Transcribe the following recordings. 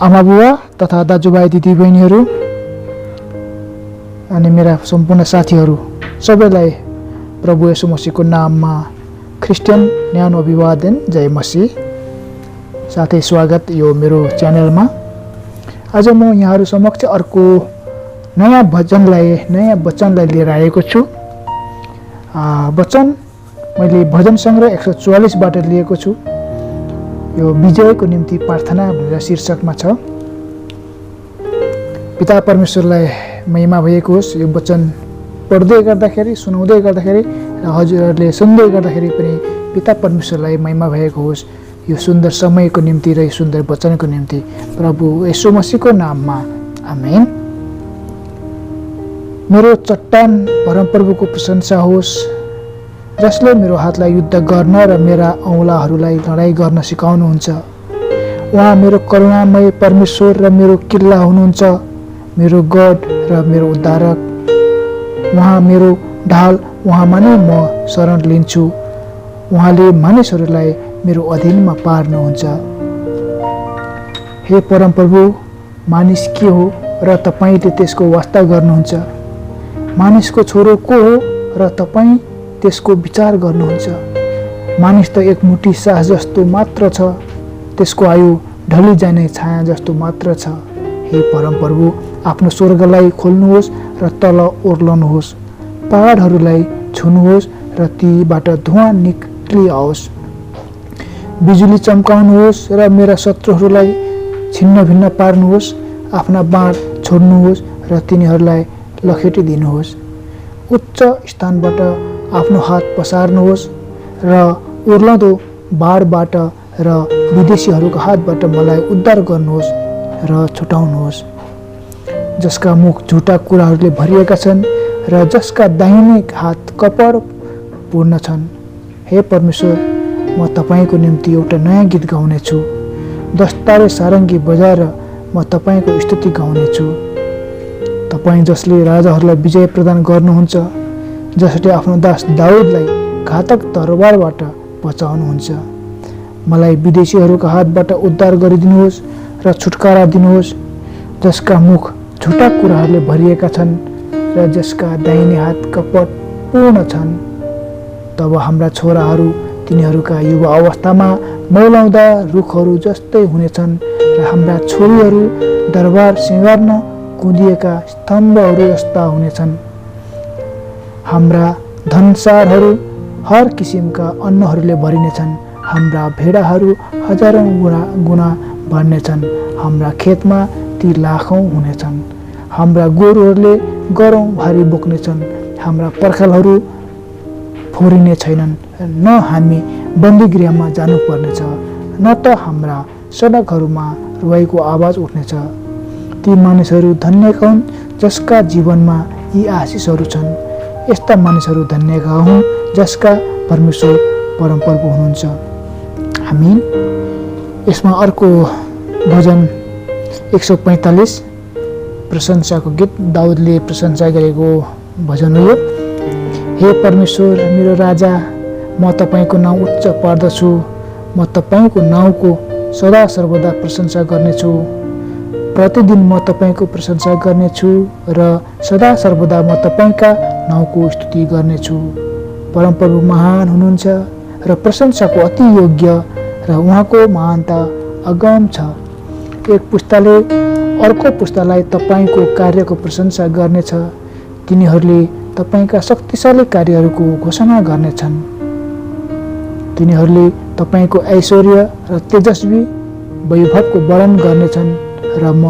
आमा बुवा तथा दाजुभाइ दिदीबहिनीहरू अनि मेरा सम्पूर्ण साथीहरू सबैलाई प्रभु येशू मसीहको नाममा क्रिस्चियन न्यानो अभिवादन, जय मसीह। साथै स्वागत यो मेरो च्यानलमा। आज म यहाँहरू समक्ष अर्को नयाँ वचनलाई लिएर आएको छु। वचन मैले भजन सङ्ग्रह 144 बाट लिएको छु। यो विजयको निम्ति प्रार्थना भनेर शीर्षकमा छ। पिता परमेश्वरलाई महिमा भएको होस्। यो वचन पढ्दै गर्दाखेरि, सुनाउँदै गर्दाखेरि र हजुरहरूले सुन्दै गर्दाखेरि पनि पिता परमेश्वरलाई महिमा भएको होस्। यो सुन्दर समयको निम्ति र यो सुन्दर वचनको निम्ति प्रभु येशू मसीहको नाममा आमेन। मेरो चट्टान परमप्रभुको प्रशंसा होस्, जसले मेरो हातलाई युद्ध गर्न र मेरा औँलाहरूलाई लडाइँ गर्न सिकाउनुहुन्छ। उहाँ मेरो करुणामय परमेश्वर र मेरो किल्ला हुनुहुन्छ, मेरो गढ र मेरो उद्धारक। उहाँ मेरो ढाल, उहाँमा नै म शरण लिन्छु। उहाँले मानिसहरूलाई मेरो अधीनमा पार्नुहुन्छ। हे परमप्रभु, मानिस के हो र तपाईले त्यसको वास्ता गर्नुहुन्छ? मानिसको छोरो को हो र तपाईँ त्यसको विचार गर्नुहुन्छ? मानिस त एक मुठी सास जस्तो मात्र छ, त्यसको आयु ढली जाने छाया जस्तो मात्र छ। हे परमप्रभु, आफ्नो स्वर्गलाई खोल्नुहोस् र तल ओर्लनुहोस्। पहाडहरूलाई छुनुहोस् र तीबाट धुवाँ निक्लिआओस्। बिजुली चम्काउनुहोस् र मेरा शत्रुहरूलाई छिन्न भिन्न पार्नुहोस्। आफ्ना बाण छोड्नुहोस् र तिनीहरूलाई लखेटिदिनुहोस्। उच्च स्थानबाट आफ्नो हात पसार्नुहोस् र उर्लदो बाढबाट र विदेशीहरूको हातबाट मलाई उद्धार गर्नुहोस् र छुटाउनुहोस्। जसका मुख झुटा कुराहरूले भरिएका छन् र जसका दाहिने हात कपड पूर्ण छन्। हे परमेश्वर, म तपाईँको निम्ति एउटा नयाँ गीत गाउनेछु। दस्तारे सारङ्गी बजाएर म तपाईँको स्तुति गाउनेछु। तपाईँ जसले राजाहरूलाई विजय प्रदान गर्नुहुन्छ, जसले आफ्नो दास दाउदलाई घातक तरवारबाट बचाउनुहुन्छ। मलाई विदेशीहरूको हातबाट उद्धार गरिदिनुहोस् र छुटकारा दिनुहोस्, जसका मुख झुटा कुराहरूले भरिएका छन् र जसका दाहिने हात कपट पूर्ण छन्। तब हाम्रा छोराहरू तिनीहरूका युवा अवस्थामा मौलाउँदा रुखहरू जस्तै हुनेछन् र हाम्रा छोरीहरू दरबार सिँगार्न कुँदिएका स्तम्भहरू जस्ता हुनेछन्। हाम्रा धनसारहरू हर किसिमका अन्नहरूले भरिनेछन्। हाम्रा भेडाहरू हजारौँ गुणा बढ्नेछन्। हाम्रा खेतमा ती लाखौँ हुनेछन्। हाम्रा गोरुहरूले गरौँ भारी बोक्नेछन्। हाम्रा पर्खालहरू फोरिने छैनन्। न हामी बन्दीगृहमा जानुपर्नेछ, न त हाम्रा सडकहरूमा रुवाईको आवाज उठ्नेछ। ती मानिसहरू धन्यका हुन् जसका जीवनमा यी आशिषहरू छन्। यस्ता मानिसहरू धन्यका हुन् जसका परमेश्वर परमप्रभु हुनुहुन्छ। आमीन। यसमा अर्को भजन 145 प्रशंसाको गीत, दाउदले प्रशंसा गरेको भजन हो। हे परमेश्वर, मेरो राजा, म तपाईँको नाउँ उच्च पार्दछु। म तपाईँको नाउँको सदा सर्वदा प्रशंसा गर्नेछु। प्रतिदिन म तपाईँको प्रशंसा गर्नेछु र सदा सर्वदा म तपाईँका नाउँको स्तुति गर्नेछु। परमप्रभु महान हुनुहुन्छ र प्रशंसाको अति योग्य र उहाँको महानता अगम छ। एक पुस्ताले अर्को पुस्तालाई तपाईँको कार्यको प्रशंसा गर्नेछ। तिनीहरूले तपाईँका शक्तिशाली कार्यहरूको घोषणा गर्नेछन्। तिनीहरूले तपाईँको ऐश्वर्य र तेजस्वी वैभवको वर्णन गर्नेछन् र म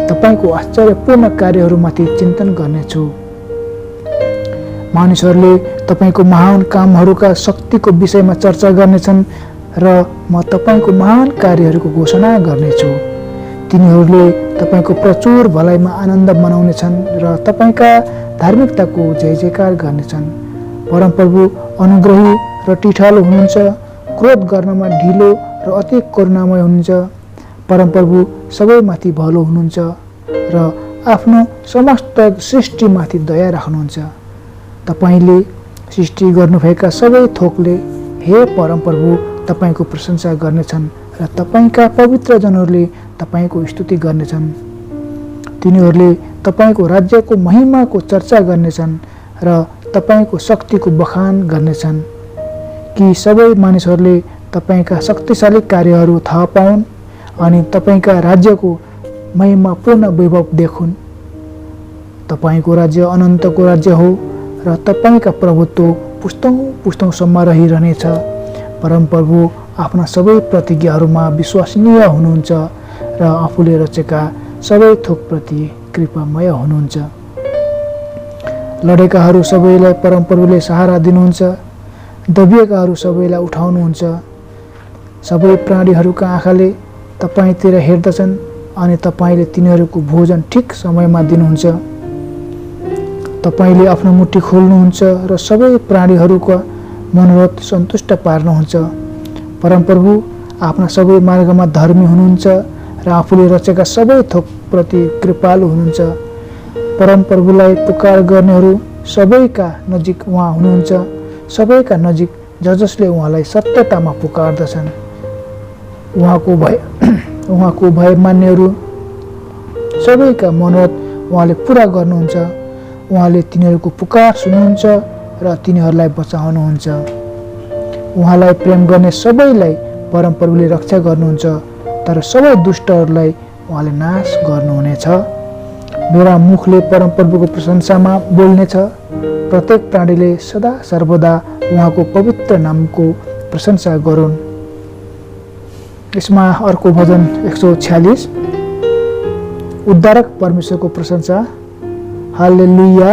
तपाईँको आश्चर्यपूर्ण कार्यहरूमाथि चिन्तन गर्नेछु। मानिसहरूले तपाईँको महान कामहरूका शक्तिको विषयमा चर्चा गर्नेछन् र म तपाईँको महान कार्यहरूको घोषणा गर्नेछु। तिनीहरूले तपाईँको प्रचुर भलाइमा आनन्द मनाउनेछन् र तपाईँका धार्मिकताको जय जयकार गर्नेछन्। परमप्रभु अनुग्रही र टिठालो हुनुहुन्छ, क्रोध गर्नमा ढिलो र अति करुणामय हुनुहुन्छ। परमप्रभु सबैमाथि भलो हुनुहुन्छ र आफ्नो समस्त सृष्टिमाथि दया राख्नुहुन्छ। तपाईँले सृष्टि गर्नुभएका सबै थोकले हे परमप्रभु तपाईँको प्रशंसा गर्नेछन् र र तपाईका पवित्र जनहरूले तपाईको स्तुति गर्नेछन्। तिनीहरूले तपाईको राज्यको महिमाको चर्चा गर्नेछन् र तपाईको शक्तिको बखान गर्नेछन् कि सबै मानिसहरूले तपाईका शक्तिशाली कार्यहरू थाहा पाउन् अनि तपाईका राज्यको महिमापूर्ण वैभव देखुन्। तपाईको राज्य अनन्तको राज्य हो र तपाईका प्रभुत्व पुस्तौँसम्म रहिरहनेछ। परमप्रभु आफ्ना सबै प्रतिज्ञाहरूमा विश्वसनीय हुनुहुन्छ र आफूले रचेका सबै थोकप्रति कृपामय हुनुहुन्छ। लडेकाहरू सबैलाई परमप्रभुले सहारा दिनुहुन्छ, दबिएकाहरू सबैलाई उठाउनुहुन्छ। सबै प्राणीहरूका आँखाले तपाईतिर हेर्दछन् अनि तपाईले तिनीहरूको भोजन ठिक समयमा दिनुहुन्छ। तपाईले आफ्नो मुट्ठी खोल्नुहुन्छ र सबै प्राणीहरूका मनोरथ सन्तुष्ट पार्नुहुन्छ। परमप्रभु आफ्ना सबै मार्गमा धर्मी हुनुहुन्छ र आफूले रचेका सबै थोकप्रति कृपालु हुनुहुन्छ। परमप्रभुलाई पुकार गर्नेहरू सबैका नजिक उहाँ हुनुहुन्छ, सबैका नजिक जसले उहाँलाई सत्यतामा पुकार्दछन्। उहाँको भय मान्नेहरू सबैका मनोरथ उहाँले पुरा गर्नुहुन्छ। उहाँले तिनीहरूको पुकार सुन्नुहुन्छ र तिनीहरूलाई बचाउनुहुन्छ। उहाँलाई प्रेम गर्ने सबैलाई परमप्रभुले रक्षा गर्नुहुन्छ, तर सबै दुष्टहरूलाई उहाँले नाश गर्नुहुनेछ। मेरा मुखले परमप्रभुको प्रशंसामा बोल्नेछ। प्रत्येक प्राणीले सदा सर्वदा उहाँको पवित्र नामको प्रशंसा गरून्। यसमा अर्को भजन 146, उद्धारक परमेश्वरको प्रशंसा। हालेलुया।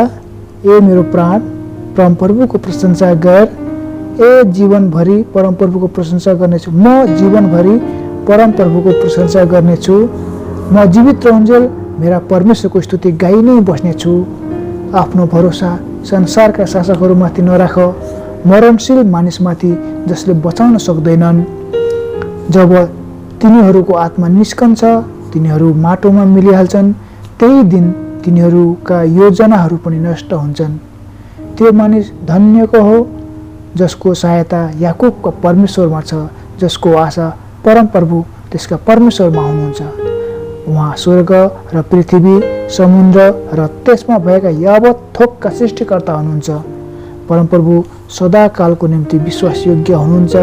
ए मेरो प्राण परमप्रभुको प्रशंसा गर। ए जीवनभरि परमप्रभुको प्रशंसा गर्नेछु। म जीवनभरि परमप्रभुको प्रशंसा गर्नेछु। म जीवित रहन्जेल मेरा परमेश्वरको स्तुति गाइ नै बस्नेछु। आफ्नो भरोसा संसारका शासकहरूमाथि नराख, मरणशील मानिसमाथि जसले बचाउन सक्दैनन्। जब तिनीहरूको आत्मा निस्कन्छ तिनीहरू माटोमा मिलिहाल्छन्। त्यही दिन तिनीहरूका योजनाहरू पनि नष्ट हुन्छन्। त्यो मानिस धन्यको हो जसको सहायता याकुबका परमेश्वरमा छ, जसको आशा परमप्रभु त्यसका परमेश्वरमा हुनुहुन्छ। उहाँ स्वर्ग र पृथ्वी, समुद्र र त्यसमा भएका यावत थोकका सृष्टिकर्ता हुनुहुन्छ। परमप्रभु सदाकालको निम्ति विश्वासयोग्य हुनुहुन्छ।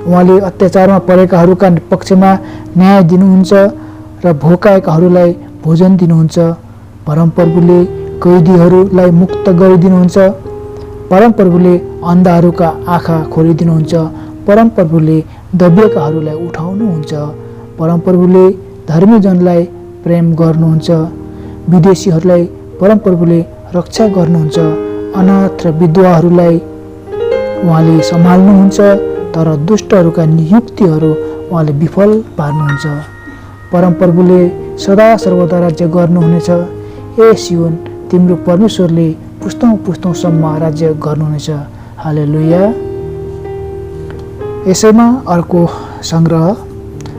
उहाँले अत्याचारमा परेकाहरूका पक्षमा न्याय दिनुहुन्छ र भोकाएकाहरूलाई भोजन दिनुहुन्छ। परमप्रभुले कैदीहरूलाई मुक्त गरिदिनुहुन्छ। परमप्रभुले अन्धाहरूका आँखा खोलिदिनुहुन्छ। परमप्रभुले दबिएकाहरूलाई उठाउनुहुन्छ। परमप्रभुले धर्मीजनलाई प्रेम गर्नुहुन्छ। विदेशीहरूलाई परमप्रभुले रक्षा गर्नुहुन्छ। अनाथ र विधवाहरूलाई उहाँले सम्हाल्नुहुन्छ, तर दुष्टहरूका नियुक्तिहरू उहाँले विफल पार्नुहुन्छ। परमप्रभुले सदा सर्वदा राज्य गर्नुहुनेछ। ए सियोन, तिम्रो परमेश्वरले पुस्तौँसम्म राज्य गर्नुहुनेछ। हालेलुया। यसैमा अर्को संग्रह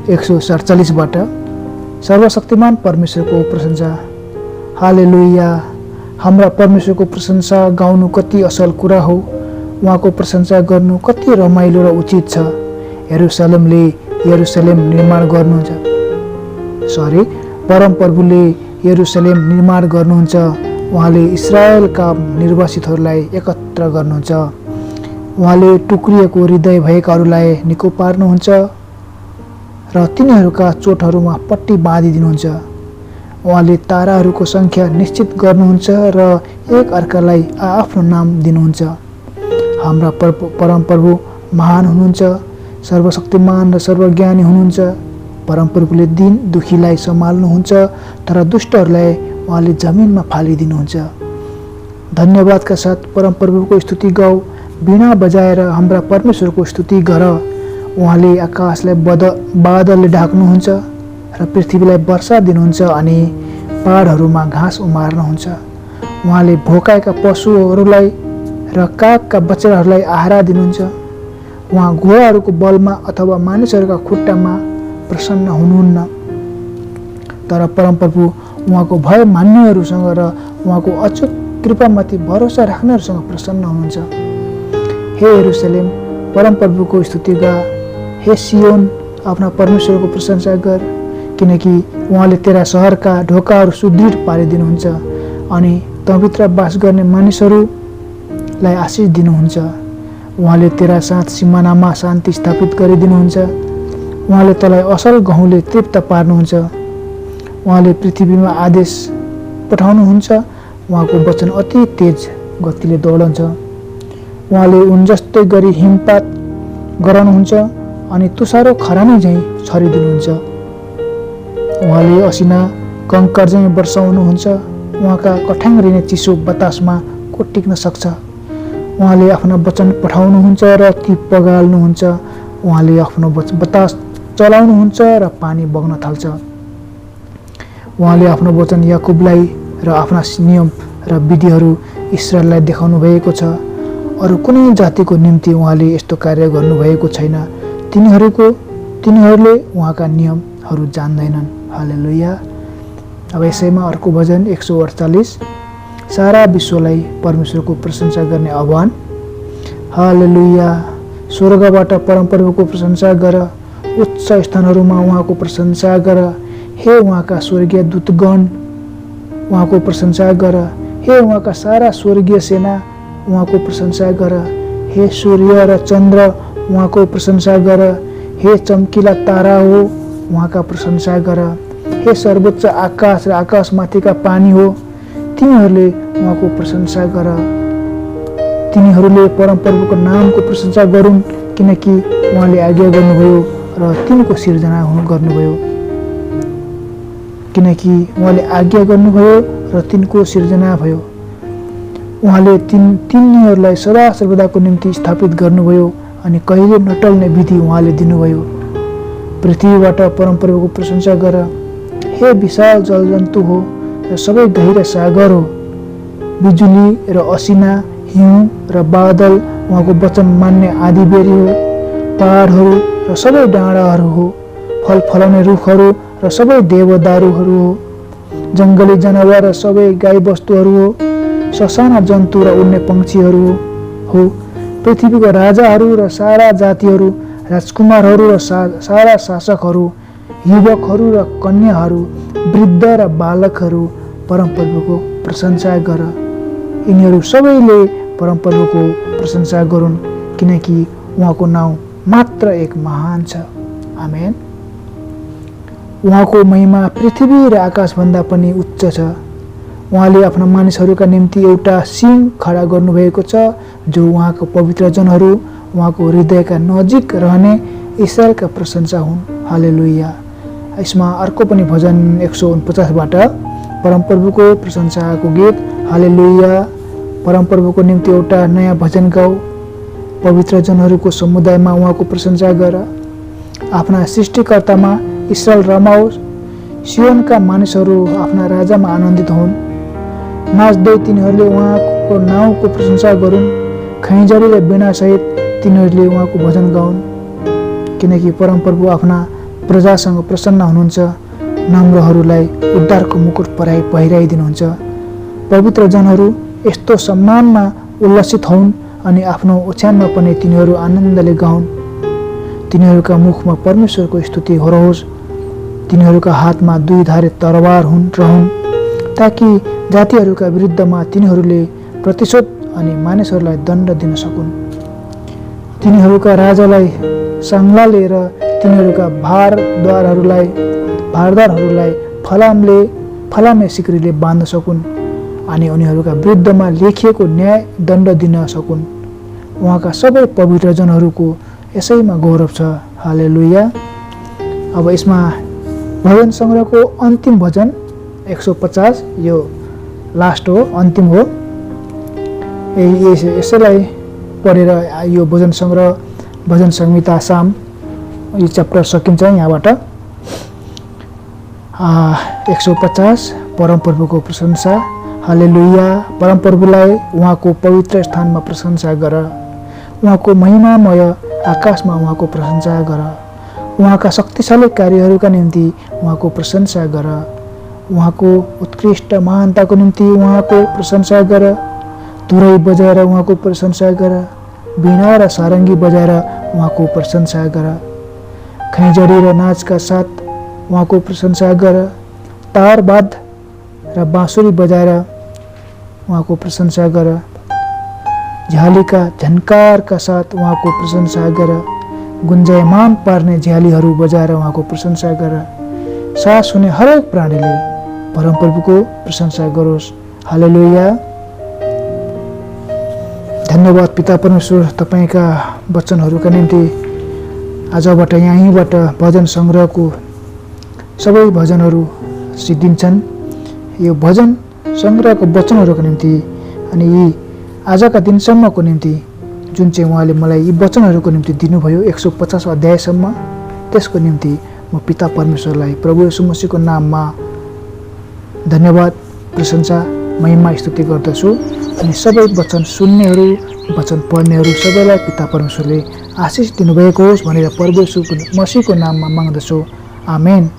147बाट सर्वशक्तिमान परमेश्वरको प्रशंसा। हालेलुया। हाम्रा परमेश्वरको प्रशंसा गाउनु कति असल कुरा हो। उहाँको प्रशंसा गर्नु कति रमाइलो र उचित छ। यरुसलेम निर्माण गर्नुहुन्छ। परमप्रभुले यरुसलेम निर्माण गर्नुहुन्छ। उहाँले इस्राएलका निर्वासितहरूलाई एकत्र गर्नुहुन्छ। उहाँले टुक्रिएको हृदय भएकाहरूलाई निको पार्नुहुन्छ र तिनीहरूका चोटहरूमा पट्टी बाँधिदिनुहुन्छ। उहाँले ताराहरूको सङ्ख्या निश्चित गर्नुहुन्छ र एक अर्कालाई आफ्नो नाम दिनुहुन्छ। हाम्रा परमप्रभु महान हुनुहुन्छ, सर्वशक्तिमान र सर्वज्ञानी हुनुहुन्छ। परमप्रभुले दीन दुखीलाई सम्हाल्नुहुन्छ, तर दुष्टहरूलाई उहाँले जमिनमा फालिदिनुहुन्छ। धन्यवादका साथ परमप्रभुको स्तुति गाऊ। वीणा बजाएर हाम्रा परमेश्वरको स्तुति गर। उहाँले आकाशलाई बादलले ढाक्नुहुन्छ र पृथ्वीलाई वर्षा दिनुहुन्छ अनि पहाडहरूमा घाँस उमार्नुहुन्छ। उहाँले भोकाएका पशुहरूलाई र कागका बच्चाहरूलाई आहारा दिनुहुन्छ। उहाँ घोडाहरूको बलमा अथवा मानिसहरूका खुट्टामा प्रसन्न हुनुहुन्न, तर परमप्रभु उहाँको भय मान्नेहरूसँग र उहाँको अचूक कृपामाथि भरोसा राख्नेहरूसँग प्रसन्न हुनुहुन्छ। हे यरुसलेम, परमप्रभुको स्तुति गा। हे सियोन, आफ्ना परमेश्वरको प्रशंसा गर, किनकि उहाँले तेरा सहरका ढोकाहरू सुदृढ पारिदिनुहुन्छ अनि तँभित्र बास गर्ने मानिसहरूलाई आशिष दिनुहुन्छ। उहाँले तेरा साथ सिमानामा शान्ति स्थापित गरिदिनुहुन्छ। उहाँले तँलाई असल गहुँले तृप्त पार्नुहुन्छ। उहाँले पृथ्वीमा आदेश पठाउनुहुन्छ। उहाँको वचन अति तेज गतिले दौडन्छ। उहाँले उन जस्तै गरी हिमपात गराउनुहुन्छ अनि तुषारो खरानी झैँ छरिदिनुहुन्छ। उहाँले असिना कङ्कर झैँ वर्षाउनुहुन्छ। उहाँका कठ्याङ्ग्रिने चिसो बतासमा को टिक्न सक्छ। उहाँले आफ्नो वचन पठाउनुहुन्छ र ती पगाल्नुहुन्छ। उहाँले आफ्नो बतास चलाउनुहुन्छ र पानी बग्न थाल्छ। उहाँले आफ्नो वचन याकुबलाई र आफ्ना नियम र विधिहरू इस्राएललाई देखाउनु भएको छ। अरू कुनै जातिको निम्ति उहाँले यस्तो कार्य गर्नुभएको छैन। तिनीहरूले उहाँका नियमहरू जान्दैनन्। हालेलुया। अब यसैमा अर्को भजन 148, सारा विश्वलाई परमेश्वरको प्रशंसा गर्ने आह्वान। हालेलुया। स्वर्गबाट परमप्रभुको प्रशंसा गर, उच्च स्थानहरूमा उहाँको प्रशंसा गर। हे उहाँका स्वर्गीय दूतगण, उहाँको प्रशंसा गर। हे उहाँका सारा स्वर्गीय सेना, उहाँको प्रशंसा गर। हे सूर्य र चन्द्र, उहाँको प्रशंसा गर। हे चम्किला तारा हो, उहाँका प्रशंसा गर। हे सर्वोच्च आकाश र आकाशमाथिका पानी हो, तिनीहरूले उहाँको प्रशंसा गर। तिनीहरूले परमप्रभुको नामको प्रशंसा गरून्, किनकि उहाँले आज्ञा गर्नुभयो र तिनको सिर्जना गर्नुभयो। किनकि उहाँले आज्ञा गर्नुभयो र तिनको सिर्जना भयो। उहाँले तिनीहरूलाई सदा सर्वदाको निम्ति स्थापित गर्नुभयो अनि कहिले नटल्ने विधि उहाँले दिनुभयो। पृथ्वीबाट परमप्रभुको प्रशंसा गर। हे विशाल जलजन्तु हो र सबै गहिरा सागर हो, बिजुली र असिना, हिउँ र बादल उहाँको वचन मान्ने आँधीबेहरी हो। पहाडहरू र सबै डाँडाहरू हो, फल फलाउने रुखहरू र सबै देवदारुहरू हो, जङ्गली जनावर र सबै गाईबस्तुहरू हो, ससाना जन्तु र उड्ने पंक्षीहरू हो, पृथ्वीको राजाहरू र सारा जातिहरू, राजकुमारहरू र सारा शासकहरू, युवकहरू र कन्याहरू, वृद्ध र बालकहरू परमप्रभुको प्रशंसा गर। यिनीहरू सबैले परमप्रभुको प्रशंसा गरून्, किनकि उहाँको नाउँ मात्र एक महान छ। आमेन। उहाँको महिमा पृथ्वी र आकाशभन्दा पनि उच्च छ। उहाँले आफ्ना मानिसहरूका निम्ति एउटा सिंह खडा गर्नुभएको छ, जो उहाँको पवित्र जनहरू, उहाँको हृदयका नजिक रहने इस्राएलका प्रशंसा हुन्। हालेलुया। यसमा अर्को पनि भजन 149बाट परमप्रभुको प्रशंसाको गीत। हालेलुया। परमप्रभुको निम्ति एउटा नयाँ भजन गाऊ। पवित्र जनहरूको समुदायमा उहाँको प्रशंसा गर। आफ्ना सृष्टिकर्तामा इस्राएल रमाओस्। सियोनका मानिसहरू आफ्ना राजामा आनन्दित हुन्। नाच्दै तिनीहरूले उहाँको नाउँको प्रशंसा गरून्। खैँजडी र वीणासहित तिनीहरूले उहाँको भजन गाउन्, किनकि परमप्रभु आफ्ना प्रजासँग प्रसन्न हुनुहुन्छ। नम्रहरूलाई उद्धारको मुकुट पहिराइदिनुहुन्छ। पवित्र जनहरू यस्तो सम्मानमा उल्लसित हुन् अनि आफ्नो ओछ्यानमा पनि तिनीहरू आनन्दले गाउन्। तिनीहरूका मुखमा परमेश्वरको स्तुति होरहोस्। तिनीहरूका हातमा दुई धारे तरवार रहन्, ताकि जातिहरूका विरुद्धमा तिनीहरूले प्रतिशोध अनि मानिसहरूलाई दण्ड दिन सकुन्। तिनीहरूका राजालाई साङ्लाले र तिनीहरूका भारदारहरूलाई फलामे सिक्रीले बाँध्न सकुन् अनि उनीहरूका विरुद्धमा लेखिएको न्याय दण्ड दिन सकुन्। उहाँका सबै पवित्र जनहरूको यसैमा गौरव छ। हालेलुया। अब यसमा भजन सङ्ग्रहको अन्तिम भजन 150, यो लास्ट हो, अन्तिम हो। यसैलाई पढेर यो भजन सङ्ग्रह, भजन संहिता साम, यो च्याप्टर सकिन्छ यहाँबाट। 150 परमप्रभुको प्रशंसा। हालेलुया। परमप्रभुलाई उहाँको पवित्र स्थानमा प्रशंसा गर। उहाँको महिमामय आकाशमा उहाँको प्रशंसा गर। उहाँका शक्तिशाली कार्यहरूका निम्ति उहाँको प्रशंसा गर। उहाँको उत्कृष्ट महानताको निम्ति उहाँको प्रशंसा गर। तुरै बजाएर उहाँको प्रशंसा गर। वीणा र सारङ्गी बजाएर उहाँको प्रशंसा गर। खैँजडी र नाचका साथ उहाँको प्रशंसा गर। तारवाद र बाँसुरी बजाएर उहाँको प्रशंसा गर। झ्यालीका झन्कारका साथ उहाँको प्रशंसा गर। गुन्जायमान पार्ने झ्यालीहरू बजाएर उहाँको प्रशंसा गर। सास हुने हरेक प्राणीले परमप्रभुको प्रशंसा गरोस्। हालेलुया। धन्यवाद पिता परमेश्वर, तपाईँका वचनहरूका निम्ति आजबाट यहीँबाट भजन सङ्ग्रहको सबै भजनहरू सिद्धिन्छन्। यो भजन सङ्ग्रहको वचनहरूका निम्ति अनि यी आजका दिनसम्मको निम्ति जुन चाहिँ उहाँले मलाई यी वचनहरूको निम्ति दिनुभयो 150 अध्यायसम्म, त्यसको निम्ति म पिता परमेश्वरलाई प्रभु येशू मसीहको नाममा धन्यवाद, प्रशंसा, महिमा, स्तुति गर्दछु। अनि सबै वचन सुन्नेहरू, वचन पढ्नेहरू सबैलाई पिता परमेश्वरले आशिष दिनुभएको होस् भनेर प्रभु येशू मसीहको नाममा माग्दछु। आमेन।